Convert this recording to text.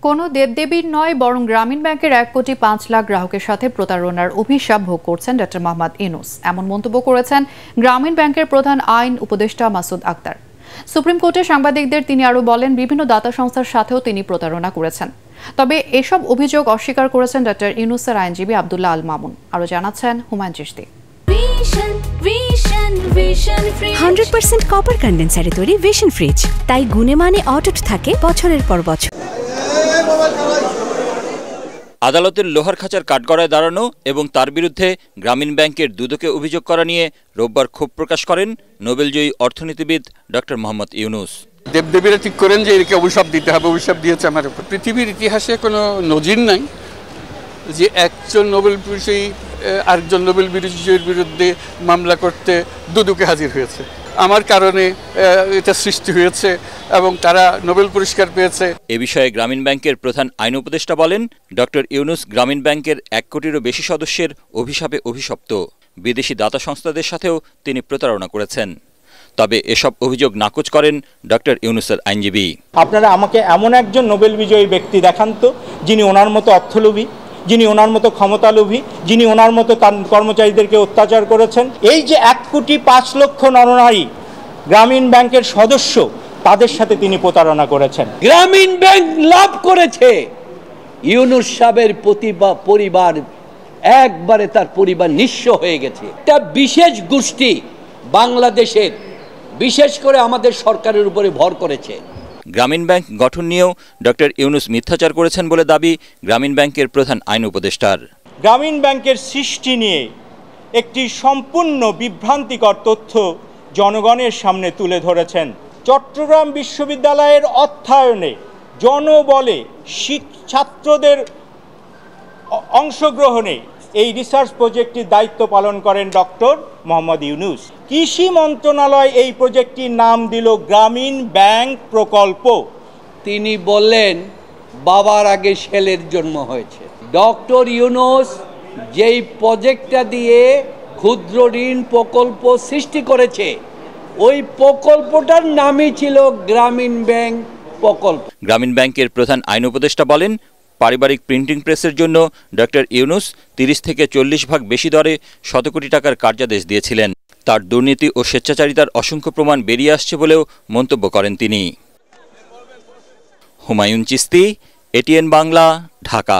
কোনো দেবদেবীর নয় বরং গ্রামীণ ব্যাংকের 1,05,00,000 গ্রাহকের সাথে প্রতারণার অভিশাপ ভোগ করছেন ডক্টর মোহাম্মদ ইউনুস। এমন মন্তব্য করেছেন গ্রামীণ ব্যাংকের প্রধান আইন উপদেষ্টা মাসুদ আক্তার। সুপ্রিম কোর্টে সাংবাদিকদের তিনি আরও বলেন, বিভিন্ন দাতা সংস্থার সাথেও তিনি প্রতারণা করেছেন। তবে এসব অভিযোগ অস্বীকার করেছেন ডক্টর ইউনুসের আইনজীবী আব্দুল্লাহ আল মামুন। আরও জানাচ্ছেন হুমায়ুন চিশতি। 100% কপার কন্ডেন্সারে তৈরি ভিশন ফ্রিজ, তাই গুণে মানে অটুট থাকে বছরের পর বছর। আদালতের লোহার খাঁচার কাঠগড়ায় দাঁড়ানো এবং তার বিরুদ্ধে গ্রামীণ ব্যাংকের দুদকে অভিযোগ করা নিয়ে রোববার ক্ষোভ প্রকাশ করেন নোবেলজয়ী অর্থনীতিবিদ ডক্টর মোহাম্মদ ইউনুস। দেবদেবীরা ঠিক করেন যে একে অভিশাপ দিতে হবে, অভিশাপ দিয়েছে আমার উপর। পৃথিবীর ইতিহাসে কোনো নজির নাই যে একজন নোবেল বিজয়ী আরেকজন নোবেল বিজয়ীর বিরুদ্ধে মামলা করতে দুদকে হাজির হয়েছে। আমার কারণে এটা সৃষ্টি হয়েছে এবং তারা নোবেল পুরস্কার পেয়েছে। এ বিষয়ে গ্রামীণ ব্যাংকের প্রধান আইন উপদেষ্টা বলেন, ডক্টর ইউনুস গ্রামীণ ব্যাংকের 1 কোটিরও বেশি সদস্যের অভিশাপে অভিশপ্ত। বিদেশি দাতা সংস্থাদের সাথেও তিনি প্রতারণা করেছেন। তবে এসব অভিযোগ নাকচ করেন ডক্টর ইউনুসের আইনজীবী। আপনারা আমাকে এমন একজন নোবেল বিজয়ী ব্যক্তি দেখান তো, যিনি ওনার মতো অর্থলোভী, যিনি ওনার মতো ক্ষমতালোভী, যিনি ওনার মতো কর্মচারীদেরকে অত্যাচার করেছেন। এই যে 1,05,00,000 নরনারী গ্রামীণ ব্যাংকের সদস্য, তাদের সাথে তিনি প্রতারণা করেছেন। গ্রামীণ ব্যাংক লাভ করেছে। ইউনুস সাহেবের পরিবার একবারে তার পরিবার নিঃস্ব হয়ে গেছে। একটা বিশেষ গোষ্ঠী বাংলাদেশের, বিশেষ করে আমাদের সরকারের উপরে ভর করেছে। গ্রামীণ ব্যাংক গঠন নিয়েও ডক্টর ইউনুস মিথ্যাচার করেছেন বলে দাবি গ্রামীণ ব্যাংকের প্রধান আইন উপদেষ্টার। গ্রামীণ ব্যাংকের সৃষ্টি নিয়ে একটি সম্পূর্ণ বিভ্রান্তিকর তথ্য জনগণের সামনে তুলে ধরেছেন। চট্টগ্রাম বিশ্ববিদ্যালয়ের অর্থায়নে জনবলে ছাত্রদের অংশগ্রহণে এই রিসার্চ প্রজেক্টটির দায়িত্ব পালন করেন ডক্টর মোহাম্মদ ইউনুস। কৃষি মন্ত্রণালয় এই প্রজেক্টটির নাম দিল গ্রামীণ ব্যাংক প্রকল্প। তিনি বললেন বাবার আগে ছেলের জন্ম হয়েছে। ডক্টর ইউনুস যেই প্রজেক্টটা দিয়ে ক্ষুদ্র ঋণ প্রকল্প সৃষ্টি করেছে, ওই প্রকল্পটার নামই ছিল গ্রামীণ ব্যাংক প্রকল্প। গ্রামীণ ব্যাংকের প্রধান আইন উপদেষ্টা বলেন, পারিবারিক প্রিন্টিং প্রেসের জন্য ডক্টর ইউনুস 30 থেকে 40 ভাগ বেশি দরে 100 কোটি টাকার কার্যাদেশ দিয়েছিলেন। তার দুর্নীতি ও স্বেচ্ছাচারিতার অসংখ্য প্রমাণ বেরিয়ে আসছে বলেও মন্তব্য করেন তিনি। হুমায়ুন চিশতি, এটিএন বাংলা, ঢাকা।